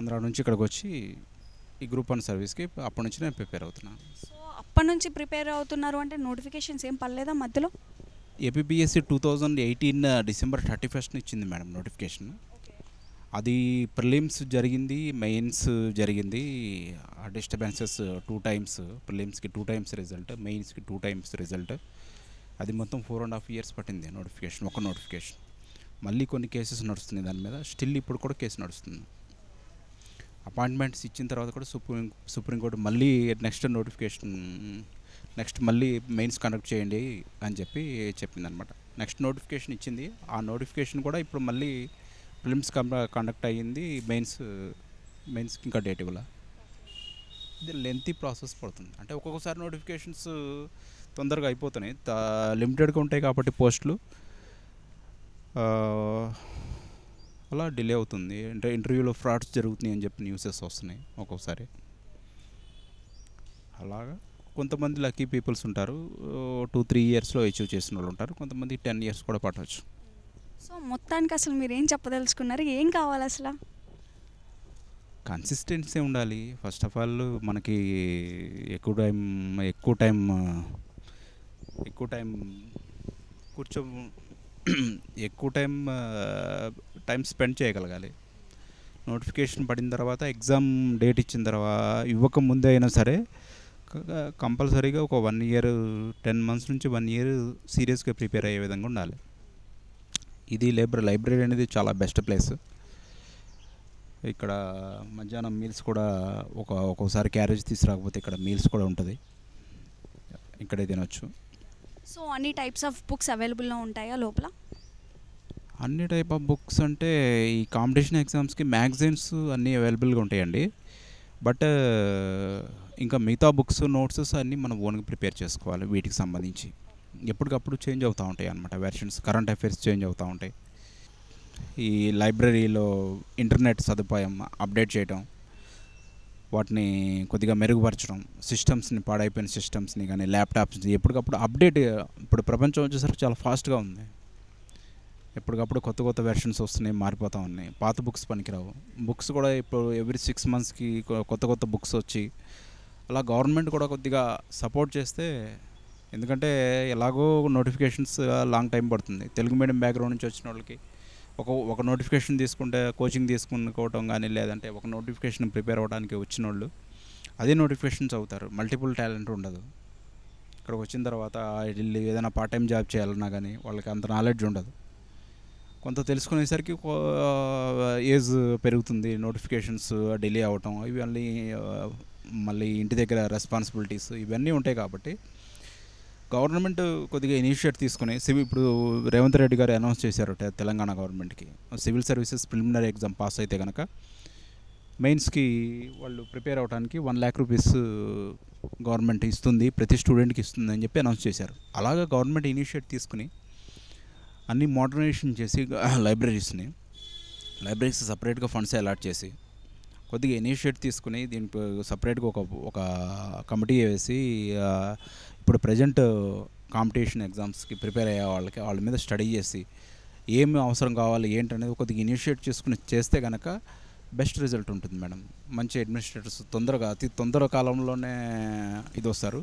ఆంధ్ర నుంచి ఇక్కడికి వచ్చి ఈ గ్రూప్ 1 సర్వీస్కి అప్పటి నుంచి నేను ప్రిపేర్ అవుతున్నాను. సో అప్పటి నుంచి ప్రిపేర్ అవుతున్నారు అంటే నోటిఫికేషన్స్ ఏం పడలేదా మధ్యలో? ఏపీపీఎస్సీ 2018 డిసెంబర్ 31 ఇచ్చింది మేడం నోటిఫికేషన్. అది ప్రిలిమ్స్ జరిగింది, మెయిన్స్ జరిగింది. డిస్టర్బెన్సెస్ 2 టైమ్స్, ప్రిలిమ్స్కి 2 టైమ్స్ రిజల్ట్, మెయిన్స్కి 2 టైమ్స్ రిజల్ట్. అది మొత్తం 4.5 ఇయర్స్ పట్టింది నోటిఫికేషన్, ఒక నోటిఫికేషన్. మళ్ళీ కొన్ని కేసెస్ నడుస్తున్నాయి దాని మీద, స్టిల్ ఇప్పుడు కూడా కేసు నడుస్తుంది. అపాయింట్మెంట్స్ ఇచ్చిన తర్వాత కూడా సుప్రీంకోర్టు మళ్ళీ నెక్స్ట్ మళ్ళీ మెయిన్స్ కండక్ట్ చేయండి అని చెప్పింది అనమాట. నెక్స్ట్ నోటిఫికేషన్ ఇచ్చింది. ఆ నోటిఫికేషన్ కూడా ఇప్పుడు మళ్ళీ ప్రిలిమ్స్ కండక్ట్ అయ్యింది, మెయిన్స్కి ఇంకా డేట్ ఇవ్వాల. ఇది లెంతీ ప్రాసెస్ పడుతుంది. అంటే ఒక్కొక్కసారి నోటిఫికేషన్స్ తొందరగా అయిపోతున్నాయి, లిమిటెడ్గా ఉంటాయి కాబట్టి పోస్టులు, అలా డిలే అవుతుంది. అంటే ఇంటర్వ్యూలో ఫ్రాడ్స్ జరుగుతున్నాయి అని చెప్పి న్యూసెస్ వస్తున్నాయి ఒక్కొక్కసారి. అలాగా కొంతమంది లక్కీ పీపుల్స్ ఉంటారు, 2-3 ఇయర్స్లో అచీవ్ చేసిన వాళ్ళు ఉంటారు, కొంతమంది 10 ఇయర్స్ కూడా పట్టవచ్చు. సో మొత్తానికి అసలు మీరు ఏం చెప్పదలుచుకున్నారు? ఏం కావాలి అసలు? కన్సిస్టెన్సీ ఉండాలి ఫస్ట్ ఆఫ్ ఆల్. మనకి ఎక్కువ టైం స్పెండ్ చేయగలగాలి. నోటిఫికేషన్ పడిన తర్వాత, ఎగ్జామ్ డేట్ ఇచ్చిన తర్వాత, ఇవ్వకముందే అయినా సరే కంపల్సరీగా ఒక 1 ఇయర్, 10 మంత్స్ నుంచి 1 ఇయర్ సీరియస్గా ప్రిపేర్ అయ్యే విధంగా ఉండాలి. ఇది లైబ్రరీ అనేది చాలా బెస్ట్ ప్లేస్. ఇక్కడ మధ్యాహ్నం మీల్స్ కూడా ఒక్కోసారి క్యారేజ్ తీసుకురాకపోతే ఇక్కడ మీల్స్ కూడా ఉంటుంది, ఇక్కడే తినొచ్చు. సో అన్ని టైప్స్ ఆఫ్ బుక్స్ అవైలబుల్లో ఉంటాయా లోపల? అన్ని టైప్ ఆఫ్ బుక్స్ అంటే ఈ కాంపిటీషన్ ఎగ్జామ్స్కి మ్యాగజైన్స్ అన్నీ అవైలబుల్గా ఉంటాయండి. బట్ ఇంకా మిగతా బుక్స్, నోట్సెస్ అన్నీ మనం ఓన్గా ప్రిపేర్ చేసుకోవాలి. వీటికి సంబంధించి ఎప్పటికప్పుడు చేంజ్ అవుతూ ఉంటాయి అన్నమాట, వెర్షన్స్, కరెంట్ అఫైర్స్ చేంజ్ అవుతూ ఉంటాయి. ఈ లైబ్రరీలో ఇంటర్నెట్ సదుపాయం అప్డేట్ చేయడం, వాటిని కొద్దిగా మెరుగుపరచడం, సిస్టమ్స్ని, పాడైపోయిన సిస్టమ్స్ని కానీ ల్యాప్టాప్స్ని ఎప్పటికప్పుడు అప్డేట్. ఇప్పుడు ప్రపంచం వచ్చేసరికి చాలా ఫాస్ట్గా ఉంది. ఎప్పటికప్పుడు కొత్త వెర్షన్స్ వస్తున్నాయి, మారిపోతూ ఉన్నాయి. పాత బుక్స్ పనికిరావు. బుక్స్ కూడా ఇప్పుడు ఎవ్రీ 6 మంత్స్కి కొత్త బుక్స్ వచ్చి, అలా గవర్నమెంట్ కూడా కొద్దిగా సపోర్ట్ చేస్తే, ఎందుకంటే ఎలాగో నోటిఫికేషన్స్ లాంగ్ టైం పడుతుంది. తెలుగు మీడియం బ్యాక్గ్రౌండ్ నుంచి వచ్చిన వాళ్ళకి ఒక నోటిఫికేషన్ తీసుకుంటే కోచింగ్ తీసుకుకోవటం కానీ, లేదంటే ఒక నోటిఫికేషన్ ప్రిపేర్ అవ్వడానికి వచ్చిన వాళ్ళు అదే నోటిఫికేషన్స్ అవుతారు. మల్టిపుల్ టాలెంట్ ఉండదు. ఇక్కడికి వచ్చిన తర్వాత వెళ్ళి ఏదైనా పార్ట్ టైం జాబ్ చేయాలన్నా కానీ వాళ్ళకి అంత నాలెడ్జ్ ఉండదు. కొంత తెలుసుకునేసరికి ఏజ్ పెరుగుతుంది, నోటిఫికేషన్స్ డిలే అవ్వటం, ఇవన్నీ మళ్ళీ ఇంటి దగ్గర రెస్పాన్సిబిలిటీస్ ఇవన్నీ ఉంటాయి. కాబట్టి గవర్నమెంట్ కొద్దిగా ఇనిషియేట్ తీసుకుని, ఇప్పుడు రేవంత్ రెడ్డి గారు అనౌన్స్ చేశారు తెలంగాణ గవర్నమెంట్కి, civil services preliminary exam pass అయితే కనుక మెయిన్స్కి వాళ్ళు ప్రిపేర్ అవ్వడానికి 1 lakh రూపీస్ గవర్నమెంట్ ఇస్తుంది, ప్రతి స్టూడెంట్కి ఇస్తుంది అని చెప్పి అనౌన్స్ చేశారు. అలాగా గవర్నమెంట్ ఇనిషియేట్ తీసుకుని అన్నీ మోడర్నైజేషన్ చేసి లైబ్రరీస్ సపరేట్గా ఫండ్స్ అలాట్ చేసి కొద్దిగా ఇనిషియేట్ తీసుకుని దీనికి సపరేట్గా ఒక కమిటీ వేసి, ఇప్పుడు ప్రజెంట్ కాంపిటీషన్ ఎగ్జామ్స్కి ప్రిపేర్ అయ్యే వాళ్ళ మీద స్టడీ చేసి ఏమి అవసరం కావాలి ఏంటనేది కొద్దిగా ఇనిషియేట్ చేసుకుని చేస్తే కనుక బెస్ట్ రిజల్ట్ ఉంటుంది మేడం. మంచి అడ్మినిస్ట్రేటర్స్ అతి తొందర కాలంలోనే ఇది వస్తారు.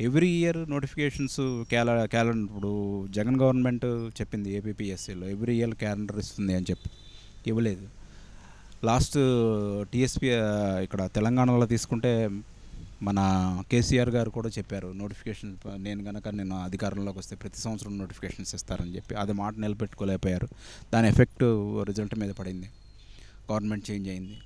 ఎవ్రీ ఇయర్ నోటిఫికేషన్స్ క్యాలెండర్, ఇప్పుడు జగన్ గవర్నమెంట్ చెప్పింది ఏపీపీఎస్సీలో ఎవ్రీ ఇయర్ క్యాలెండర్ ఇస్తుంది అని చెప్పి ఇవ్వలేదు. లాస్ట్ టీఎస్పీ ఇక్కడ తెలంగాణలో తీసుకుంటే మన కేసీఆర్ గారు కూడా చెప్పారు, నోటిఫికేషన్ నేను అధికారంలోకి వస్తే ప్రతి సంవత్సరం నోటిఫికేషన్స్ ఇస్తారని చెప్పి. అది మాట నిలబెట్టుకోలేకపోయారు. దాని ఎఫెక్ట్ రిజల్ట్ మీద పడింది, గవర్నమెంట్ చేంజ్ అయింది.